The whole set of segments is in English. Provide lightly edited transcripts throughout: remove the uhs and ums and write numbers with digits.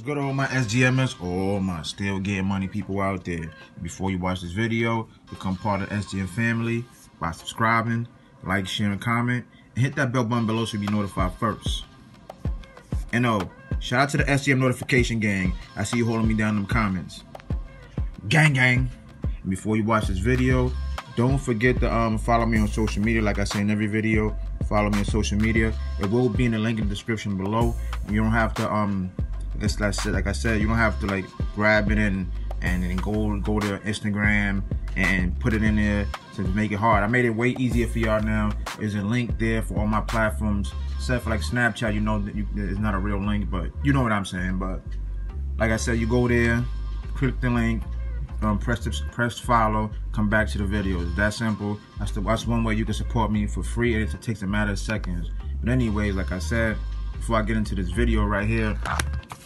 good to all my SGMers, all my still getting money people out there. Before you watch this video, become part of the SGM family by subscribing, like, sharing, comment, and hit that bell button below so you be notified first. And shout out to the SGM notification gang. I see you holding me down in the comments. Gang gang. And before you watch this video, don't forget to follow me on social media. Like I say in every video, follow me on social media. It will be in the link in the description below. You don't have to it's like I said, you don't have to like grab it and go to Instagram and put it in there to make it hard. I made it way easier for y'all now. There's a link there for all my platforms, except for like Snapchat. You know that it's not a real link, but you know what I'm saying. But like I said, you go there, click the link, press follow, come back to the videos. That simple. That's one way you can support me for free. It takes a matter of seconds. But anyways, like I said, before I get into this video right here,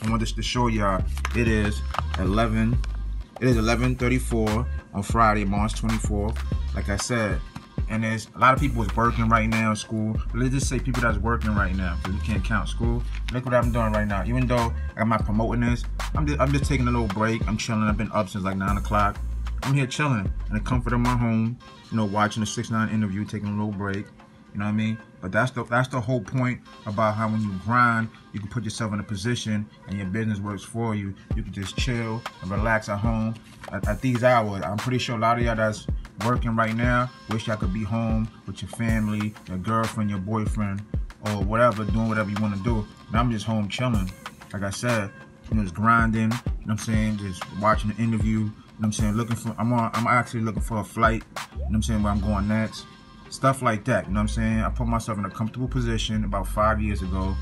I want this to show y'all it is 11:34 on Friday, March 24th. Like I said, and there's a lot of people is working right now in school. Let's just say people that's working right now, because we can't count school. Look what I'm doing right now. Even though I'm not promoting this, I'm just taking a little break. I'm chilling. I've been up since like 9 o'clock. I'm here chilling in the comfort of my home, you know, watching the 6ix9ine interview, taking a little break. You know what I mean? But that's the whole point about how when you grind, you can put yourself in a position and your business works for you. You can just chill and relax at home at these hours. I'm pretty sure a lot of y'all that's working right now wish y'all could be home with your family, your girlfriend, your boyfriend, or whatever, doing whatever you want to do. And I'm just home chilling. Like I said, you know, just grinding, you know what I'm saying, just watching the interview, you know what I'm saying, I'm actually looking for a flight, you know what I'm saying, where I'm going next. Stuff like that, you know what I'm saying? I put myself in a comfortable position about 5 years ago,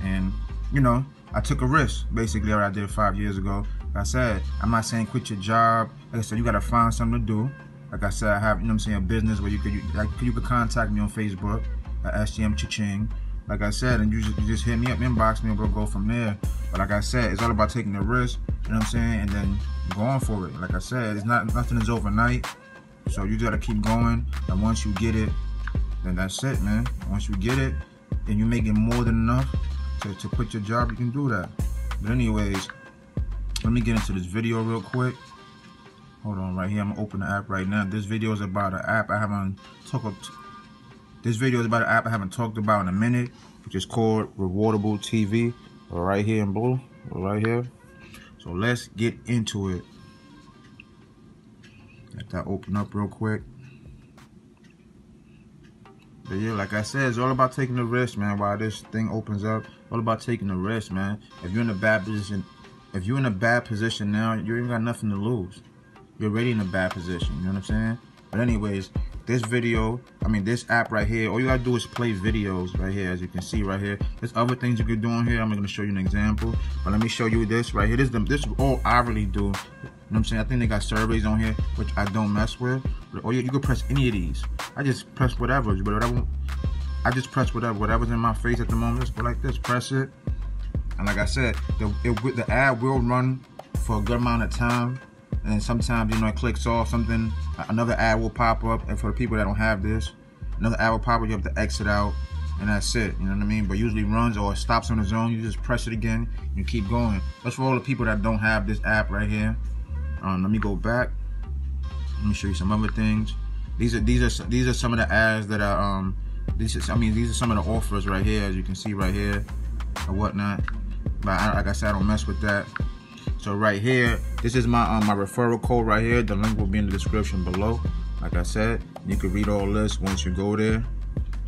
and, you know, I took a risk, basically, what I did 5 years ago. Like I said, I'm not saying quit your job. Like I said, you got to find something to do. Like I said, I have, you know what I'm saying, a business where you could contact me on Facebook at SgmCashoutKing. Like I said, and you just hit me up, inbox me, and we'll go from there. But like I said, it's all about taking the risk, you know what I'm saying, and then going for it. Like I said, nothing is overnight. So you gotta keep going, and once you get it, then that's it, man. Once you get it, and you make it more than enough to quit your job, you can do that. But anyways, let me get into this video real quick. Hold on, right here. I'm gonna open the app right now. This video is about an app I haven't talked about in a minute, which is called Rewardable TV. Right here in blue, right here. So let's get into it. Let that open up real quick. But yeah, like I said, it's all about taking the risk, man. While this thing opens up, all about taking the risk, man. If you're in a bad position, now, you ain't got nothing to lose. You're already in a bad position, you know what I'm saying? But anyways, this app right here, all you gotta do is play videos right here, as you can see right here. There's other things you can do on here. I'm gonna show you an example, but let me show you this right here. This is all I really do. You know what I'm saying? I think they got surveys on here, which I don't mess with. Or you can press any of these. I just press whatever. I just press whatever's in my face at the moment. Just go like this, press it. And like I said, the ad will run for a good amount of time. And then sometimes, you know, it clicks off something. Another ad will pop up. And for the people that don't have this, another ad will pop up. You have to exit out. And that's it. You know what I mean? But usually runs or stops on its own. You just press it again. And you keep going. That's for all the people that don't have this app right here. Let me go back. Let me show you some other things. These are some of the ads that are these are some of the offers right here, as you can see right here or whatnot. But like I said, I don't mess with that. So right here, this is my my referral code right here. The link will be in the description below. Like I said, you can read all this once you go there.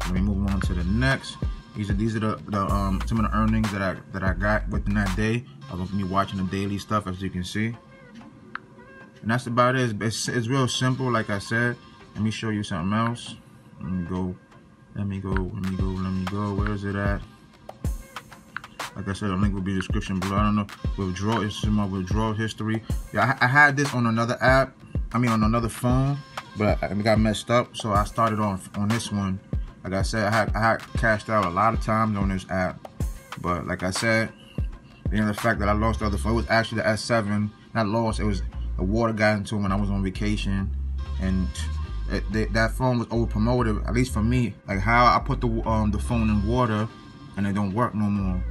So let me move on to the next. These are some of the earnings that I got within that day of me watching the daily stuff, as you can see. And that's about it. It's real simple, like I said. Let me show you something else. Let me go. Where is it at? Like I said, the link will be in the description below. I don't know. Withdraw. This is my withdrawal history. Yeah, I had this on another app. On another phone, but I got messed up. So I started on this one. Like I said, I had cashed out a lot of times on this app. But like I said, the fact that I lost the other phone, it was actually the S7. Not lost. It was the water got into it when I was on vacation, and that phone was over promoted, at least for me. Like how I put the phone in water and it don't work no more.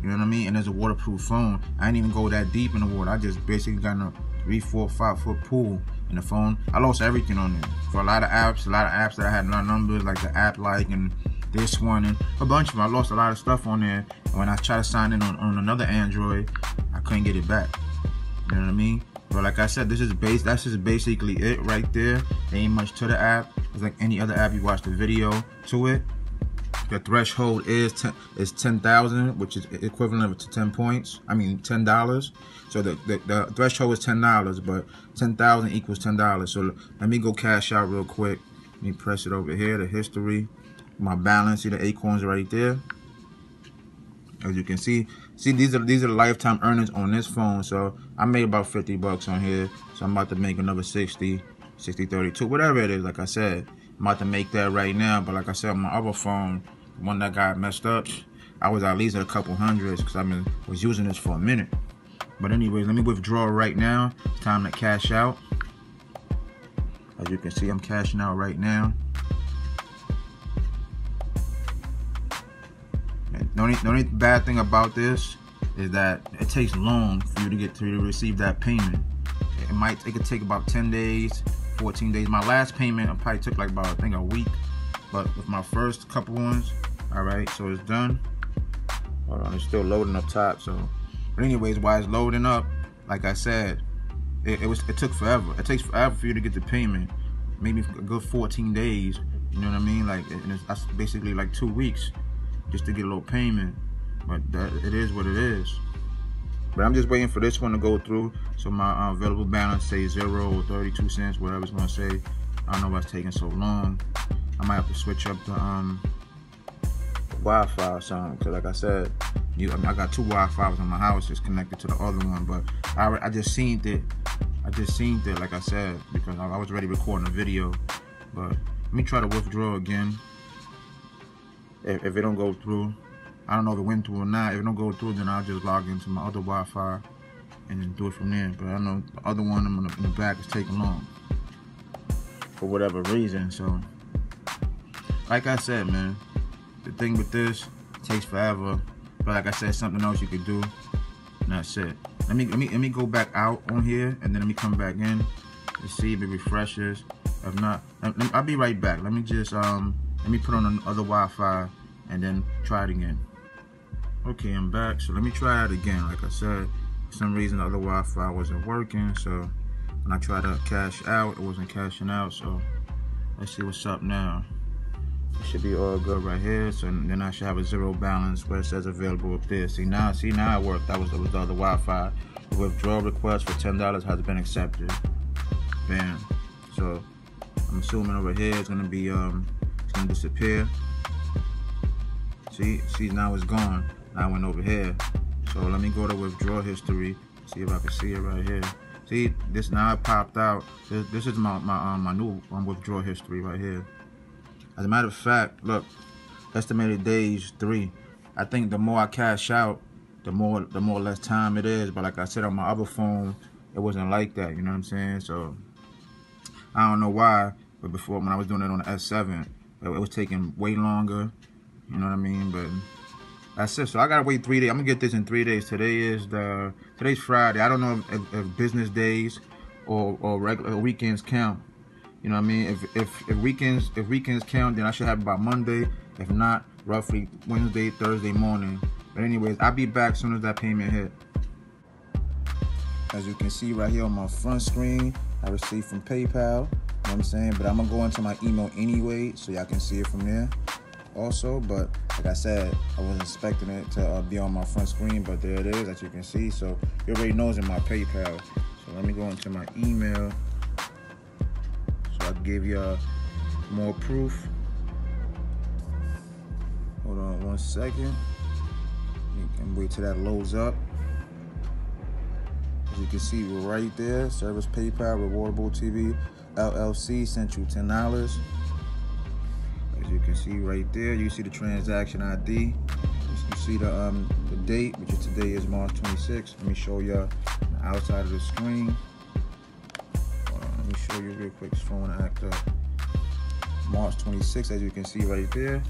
You You know what I mean? And there's a waterproof phone. I didn't even go that deep in the water. I just basically got in a 3, 4, 5 foot pool in the phone. I lost everything on there. For a lot of apps that I had no numbers, like the app like and this one and a bunch of them. I lost a lot of stuff on there. And when I tried to sign in on another Android, I couldn't get it back. You know what I mean? But like I said, that's just basically it right there. There ain't much to the app. It's like any other app. You watch the video to it. The threshold is 10,000, which is equivalent to 10 points. I mean $10. So the threshold is $10, but 10,000 equals $10. So let me go cash out real quick. Let me press it over here. The history, my balance. See the acorns right there. As you can see these are the lifetime earnings on this phone. So I made about 50 bucks on here. So I'm about to make another 60, 32, whatever it is. Like I said, I'm about to make that right now. But like I said, on my other phone, the one that got messed up, I was at least at a couple hundreds because I was using this for a minute. But anyways, let me withdraw right now. It's time to cash out. As you can see, I'm cashing out right now. The only bad thing about this is that it takes long for you to receive that payment. It could take about 10 days, 14 days. My last payment probably took like about, I think, a week. But with my first couple ones, all right, so it's done. Hold on, it's still loading up top. So, but anyways, while it's loading up, like I said, it took forever. It takes forever for you to get the payment. Maybe a good 14 days. You know what I mean? Like, that's basically like 2 weeks just to get a little payment. But it is what it is. But I'm just waiting for this one to go through. So my available balance say 0 or 32 cents, whatever it's gonna say. I don't know why it's taking so long. I might have to switch up the Wi-Fi or something. Cause like I said, I got 2 Wi-Fi's in my house just connected to the other one. But I just seen it. Like I said, because I was already recording a video. But let me try to withdraw again. If it don't go through, I don't know if it went through or not. If it don't go through, then I'll just log into my other Wi-Fi and just do it from there. But I know the other one in the back is taking long for whatever reason. So, like I said, man, the thing with this, it takes forever. But like I said, something else you could do, and that's it. Let me go back out on here, and then let me come back in to see if it refreshes. If not, I'll be right back. Let me just let me put on another Wi-Fi and then try it again. Okay, I'm back. So let me try it again. Like I said, for some reason the other Wi-Fi wasn't working. So when I tried to cash out, it wasn't cashing out. So let's see what's up now. It should be all good right here. So then I should have a 0 balance where it says available up there. See now it worked. That was the other Wi-Fi. The withdrawal request for $10 has been accepted. Bam. So I'm assuming over here it's gonna be it's gonna disappear. See now it's gone. Now I went over here. So let me go to withdraw history. See if I can see it right here. See this now it popped out. This is my new withdrawal history right here. As a matter of fact, look, estimated days 3. I think the more I cash out, the more less time it is. But like I said on my other phone, it wasn't like that. You know what I'm saying? So I don't know why, but before when I was doing it on the S7, it was taking way longer. You know what I mean? But that's it. So I gotta wait 3 days. I'm gonna get this in 3 days. Today's Friday. I don't know if business days or regular weekends count. You know what I mean? If weekends count, then I should have it by Monday. If not, roughly Wednesday, Thursday morning. But anyways, I'll be back as soon as that payment hit. As you can see right here on my front screen, I received from PayPal. You know what I'm saying? But I'm gonna go into my email anyway, so y'all can see it from there. Also, but like I said, I wasn't expecting it to be on my front screen, but there it is, as you can see. So you already know it's in my PayPal. So let me go into my email. I'll give you more proof. Hold on 1 second. You can wait till that loads up. As you can see right there, Service PayPal, Rewardable TV, LLC sent you $10. As you can see right there, you see the transaction ID. You see the date, which today is March 26th. Let me show you the outside of the screen. Let me show you real quick. This phone act up. March 26th, as you can see right there.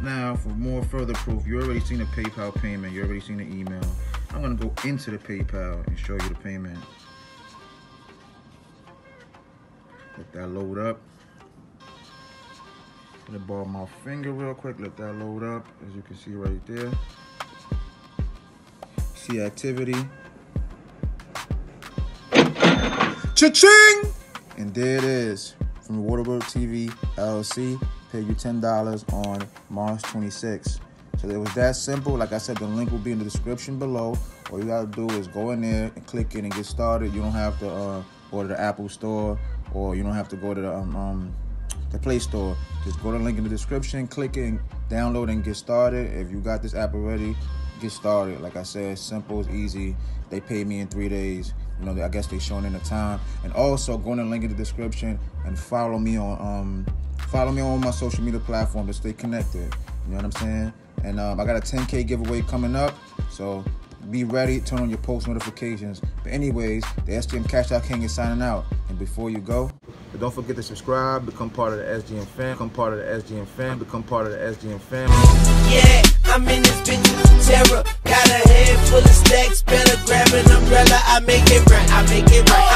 Now, for more further proof, you already seen the PayPal payment. You already seen the email. I'm gonna go into the PayPal and show you the payment. Let that load up. Let me borrow my finger real quick. Let that load up, as you can see right there. See activity. Cha-ching! And there it is. From Waterworld TV LLC. Pay you $10 on March 26th. So it was that simple. Like I said, the link will be in the description below. All you gotta do is go in there and click it and get started. You don't have to go to the Apple Store, or you don't have to go to the Play Store. Just go to the link in the description, click it, and download and get started. If you got this app already, get started. Like I said, simple, it's easy. They paid me in 3 days. You know, I guess they showing in the time. And also go in the link in the description and follow me on my social media platform to stay connected. You know what I'm saying? And I got a 10K giveaway coming up, so be ready. Turn on your post notifications. But anyways, the SgmCashoutKing is signing out. And before you go, don't forget to subscribe, become part of the SGM fam, become part of the SGM fam, become part of the SGM fam. Yeah, I'm in this bitch with terror. Got a head full of stacks, better grab an umbrella. I make it right, I make it right.